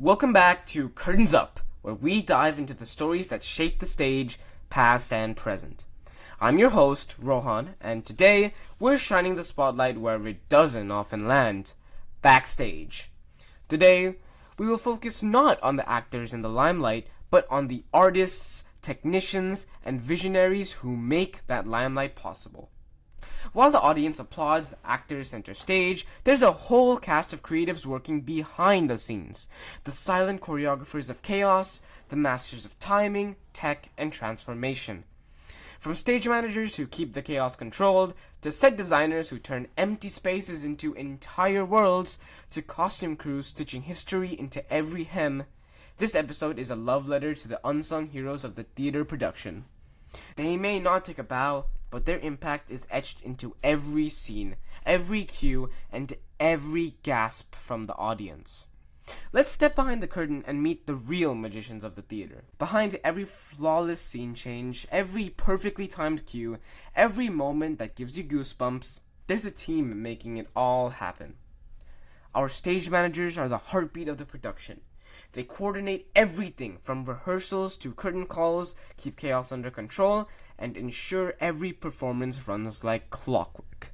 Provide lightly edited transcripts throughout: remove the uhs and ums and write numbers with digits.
Welcome back to Curtains Up, where we dive into the stories that shape the stage, past and present. I'm your host, Rohan, and today we're shining the spotlight where it doesn't often land, backstage. Today, we will focus not on the actors in the limelight, but on the artists, technicians, and visionaries who make that limelight possible. While the audience applauds the actors center stage, there's a whole cast of creatives working behind the scenes. The silent choreographers of chaos, the masters of timing, tech, and transformation. From stage managers who keep the chaos controlled, to set designers who turn empty spaces into entire worlds, to costume crews stitching history into every hem, this episode is a love letter to the unsung heroes of the theater production. They may not take a bow, but their impact is etched into every scene, every cue, and every gasp from the audience. Let's step behind the curtain and meet the real magicians of the theater. Behind every flawless scene change, every perfectly timed cue, every moment that gives you goosebumps, there's a team making it all happen. Our stage managers are the heartbeat of the production. They coordinate everything from rehearsals to curtain calls, keep chaos under control, and ensure every performance runs like clockwork.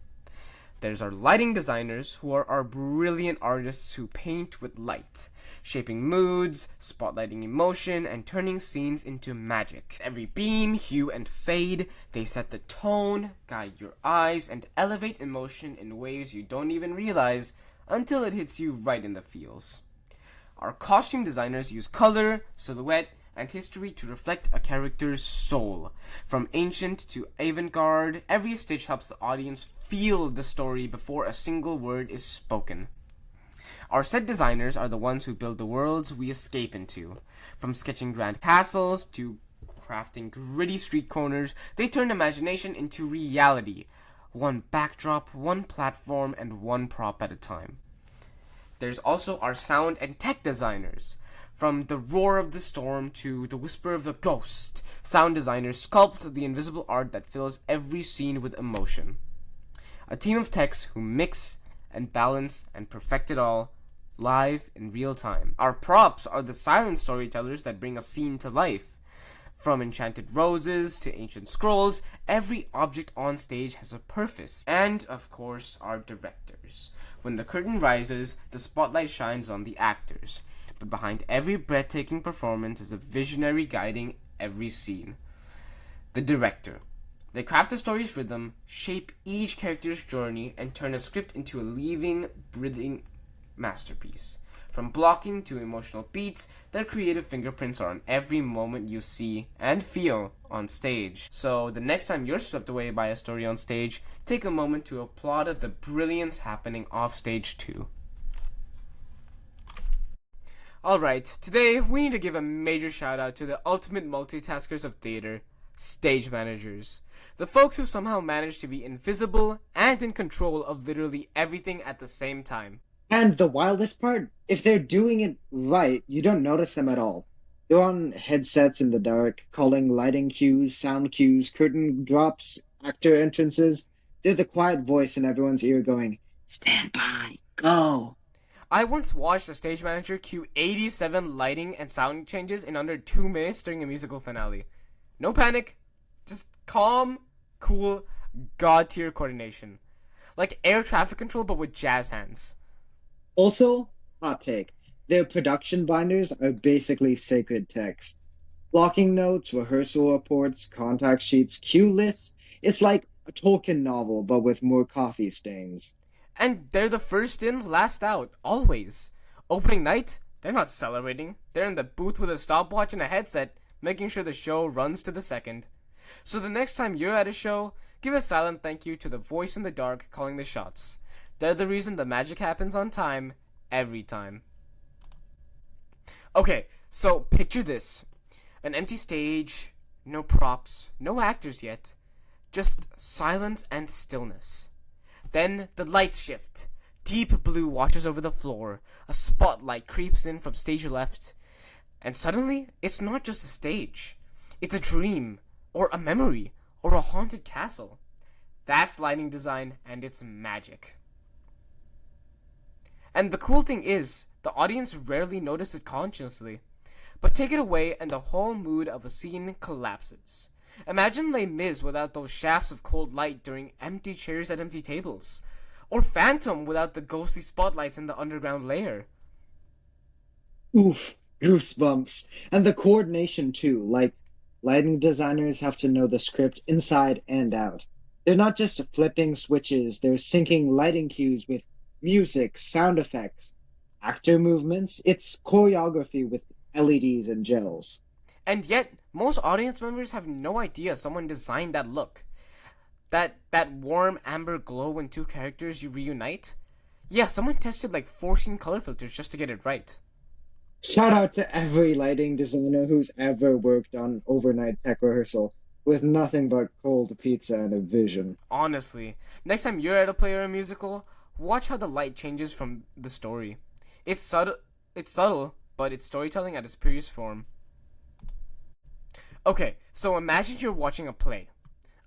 There's our lighting designers, who are our brilliant artists who paint with light, shaping moods, spotlighting emotion, and turning scenes into magic. Every beam, hue, and fade, they set the tone, guide your eyes, and elevate emotion in ways you don't even realize until it hits you right in the feels. Our costume designers use color, silhouette, and history to reflect a character's soul. From ancient to avant-garde, every stitch helps the audience feel the story before a single word is spoken. Our set designers are the ones who build the worlds we escape into. From sketching grand castles to crafting gritty street corners, they turn imagination into reality. One backdrop, one platform, and one prop at a time. There's also our sound and tech designers. From the roar of the storm to the whisper of the ghost, sound designers sculpt the invisible art that fills every scene with emotion. A team of techs who mix and balance and perfect it all, live in real time. Our props are the silent storytellers that bring a scene to life. From enchanted roses to ancient scrolls, every object on stage has a purpose. And, of course, our directors. When the curtain rises, the spotlight shines on the actors. But behind every breathtaking performance is a visionary guiding every scene. The director. They craft the story's rhythm, shape each character's journey, and turn a script into a living, breathing masterpiece. From blocking to emotional beats, their creative fingerprints are on every moment you see and feel on stage. So the next time you're swept away by a story on stage, take a moment to applaud at the brilliance happening off stage too. Alright, today we need to give a major shout out to the ultimate multitaskers of theater, stage managers. The folks who somehow manage to be invisible and in control of literally everything at the same time. And the wildest part, if they're doing it right, you don't notice them at all. They're on headsets in the dark, calling lighting cues, sound cues, curtain drops, actor entrances. They're the quiet voice in everyone's ear going, "Stand by, go." I once watched a stage manager cue 87 lighting and sound changes in under 2 minutes during a musical finale. No panic, just calm, cool, god-tier coordination. Like air traffic control but with jazz hands. Also, hot take, their production binders are basically sacred text. Blocking notes, rehearsal reports, contact sheets, cue lists. It's like a Tolkien novel, but with more coffee stains. And they're the first in, last out, always. Opening night, they're not celebrating. They're in the booth with a stopwatch and a headset, making sure the show runs to the second. So the next time you're at a show, give a silent thank you to the voice in the dark calling the shots. They're the reason the magic happens on time, every time. Okay, so picture this. An empty stage, no props, no actors yet. Just silence and stillness. Then the lights shift. Deep blue washes over the floor. A spotlight creeps in from stage left. And suddenly, it's not just a stage. It's a dream, or a memory, or a haunted castle. That's lighting design, and it's magic. And the cool thing is, The audience rarely notice it consciously. But take it away and the whole mood of a scene collapses. Imagine Les Mis without those shafts of cold light during empty chairs at empty tables. Or Phantom without the ghostly spotlights in the underground lair. Oof, goosebumps. And the coordination too, like lighting designers have to know the script inside and out. They're not just flipping switches, they're syncing lighting cues with music, sound effects, actor movements. It's choreography with LEDs and gels. And yet, most audience members have no idea someone designed that look. That warm amber glow when two characters you reunite. Yeah, someone tested like 14 color filters just to get it right. Shout out to every lighting designer who's ever worked on overnight tech rehearsal with nothing but cold pizza and a vision. Honestly, next time you're at a play or a musical, watch how the light changes from the story. It's subtle, but it's storytelling at its purest form. Okay, so imagine you're watching a play.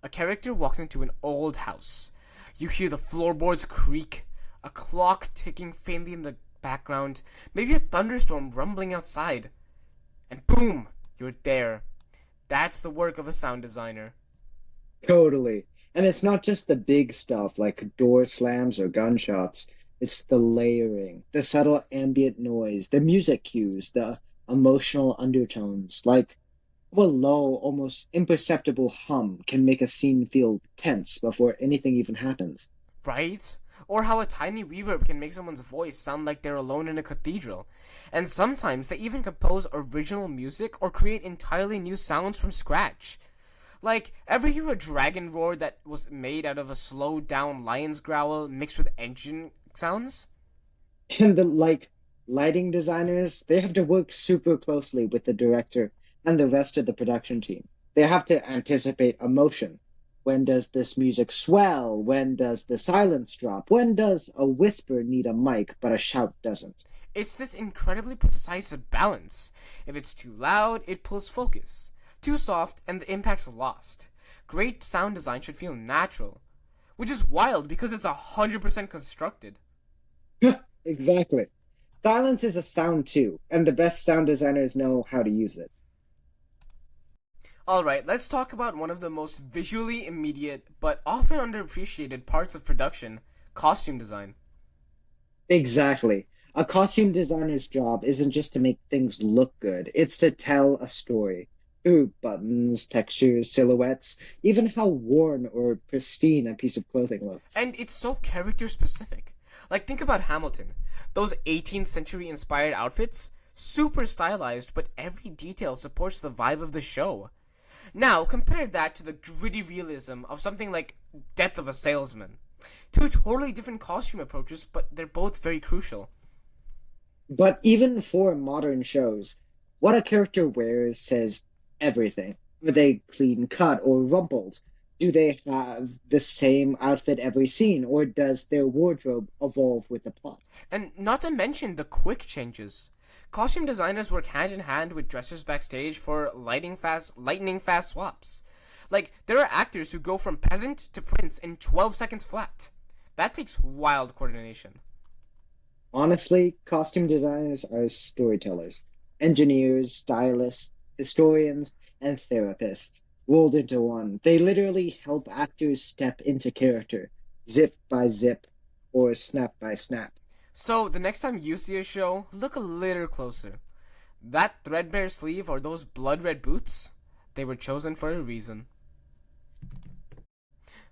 A character walks into an old house. You hear the floorboards creak, a clock ticking faintly in the background, maybe a thunderstorm rumbling outside. And boom, you're there. That's the work of a sound designer. Totally. And it's not just the big stuff like door slams or gunshots. It's the layering, the subtle ambient noise, the music cues, the emotional undertones. Like how a low, almost imperceptible hum can make a scene feel tense before anything even happens. Right? Or how a tiny reverb can make someone's voice sound like they're alone in a cathedral. And sometimes they even compose original music or create entirely new sounds from scratch. Like, ever hear a dragon roar that was made out of a slowed down lion's growl mixed with engine sounds? And the lighting designers, they have to work super closely with the director and the rest of the production team. They have to anticipate emotion. When does this music swell? When does the silence drop? When does a whisper need a mic but a shout doesn't? It's this incredibly precise balance. If it's too loud, it pulls focus. Too soft, and the impact's lost. Great sound design should feel natural. Which is wild because it's 100% constructed. Exactly. Silence is a sound too, and the best sound designers know how to use it. Alright, let's talk about one of the most visually immediate but often underappreciated parts of production, costume design. Exactly. A costume designer's job isn't just to make things look good, it's to tell a story. Through buttons, textures, silhouettes, even how worn or pristine a piece of clothing looks. And it's so character specific. Like, think about Hamilton. Those 18th century inspired outfits, super stylized, but every detail supports the vibe of the show. Now, compare that to the gritty realism of something like Death of a Salesman. Two totally different costume approaches, but they're both very crucial. But even for modern shows, what a character wears says everything. Are they clean cut or rumpled? Do they have the same outfit every scene, or does their wardrobe evolve with the plot? And not to mention the quick changes. Costume designers work hand in hand with dressers backstage for lightning fast swaps. Like, there are actors who go from peasant to prince in 12 seconds flat. That takes wild coordination. Honestly, costume designers are storytellers, engineers, stylists, historians, and therapists rolled into one. They literally help actors step into character, zip by zip, or snap by snap. So, the next time you see a show, look a little closer. That threadbare sleeve or those blood red boots? They were chosen for a reason.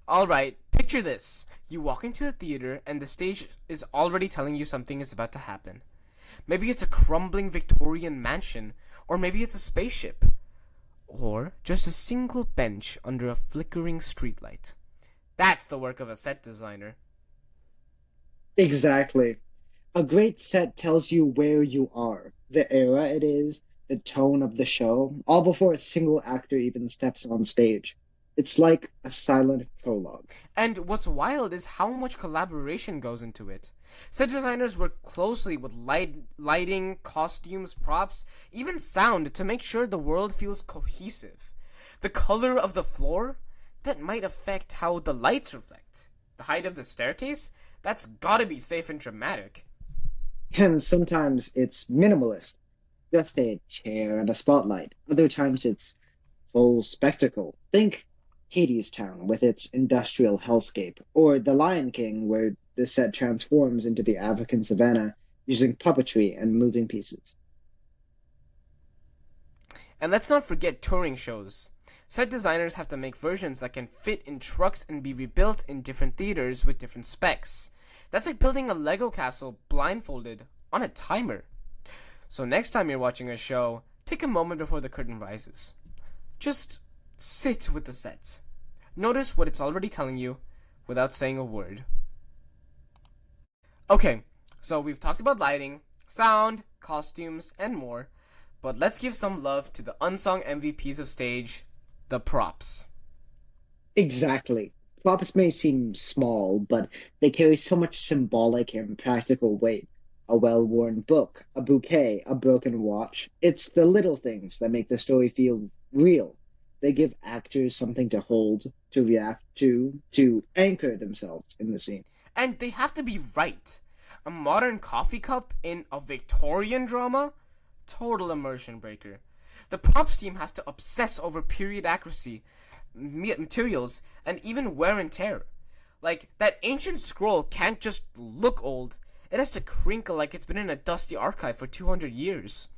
Alright, picture this. You walk into a theater and the stage is already telling you something is about to happen. Maybe it's a crumbling Victorian mansion, or maybe it's a spaceship, or just a single bench under a flickering streetlight. That's the work of a set designer. Exactly. A great set tells you where you are, the era it is, the tone of the show, all before a single actor even steps on stage. It's like a silent prologue. And what's wild is how much collaboration goes into it. Set designers work closely with lighting, costumes, props, even sound to make sure the world feels cohesive. The color of the floor? That might affect how the lights reflect. The height of the staircase? That's gotta be safe and dramatic. And sometimes it's minimalist, just a chair and a spotlight. Other times it's full spectacle. Think Hades Town with its industrial hellscape, or The Lion King, where the set transforms into the African savannah using puppetry and moving pieces. And let's not forget touring shows. Set designers have to make versions that can fit in trucks and be rebuilt in different theaters with different specs. That's like building a Lego castle blindfolded on a timer. So next time you're watching a show, take a moment before the curtain rises. Just sit with the set. Notice what it's already telling you without saying a word. Okay, so we've talked about lighting, sound, costumes, and more, but let's give some love to the unsung MVPs of stage, the props. Exactly. Props may seem small, but they carry so much symbolic and practical weight. A well-worn book, a bouquet, a broken watch. It's the little things that make the story feel real. They give actors something to hold, to react to anchor themselves in the scene. And they have to be right. A modern coffee cup in a Victorian drama? Total immersion breaker. The props team has to obsess over period accuracy, materials, and even wear and tear. Like, that ancient scroll can't just look old, it has to crinkle like it's been in a dusty archive for 200 years.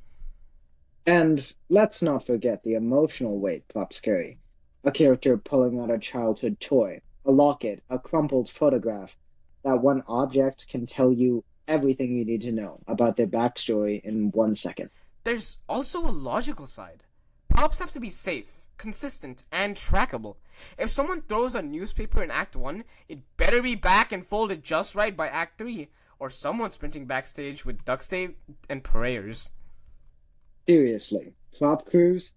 And let's not forget the emotional weight props carry. A character pulling out a childhood toy, a locket, a crumpled photograph. That one object can tell you everything you need to know about their backstory in 1 second. There's also a logical side. Props have to be safe, consistent, and trackable. If someone throws a newspaper in Act 1, it better be back and folded just right by Act 3, or someone's sprinting backstage with duct tape and prayers. Seriously, prop crews,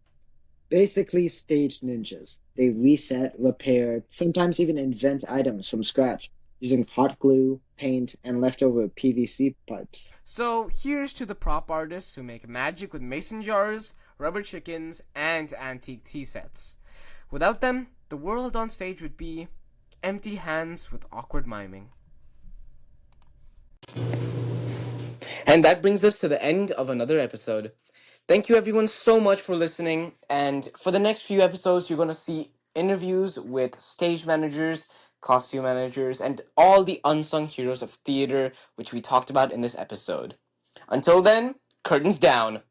basically stage ninjas. They reset, repair, sometimes even invent items from scratch using hot glue, paint, and leftover PVC pipes. So here's to the prop artists who make magic with mason jars, rubber chickens, and antique tea sets. Without them, the world on stage would be empty hands with awkward miming. And that brings us to the end of another episode. Thank you everyone so much for listening. And for the next few episodes, you're going to see interviews with stage managers, costume managers, and all the unsung heroes of theater, which we talked about in this episode. Until then, curtains down.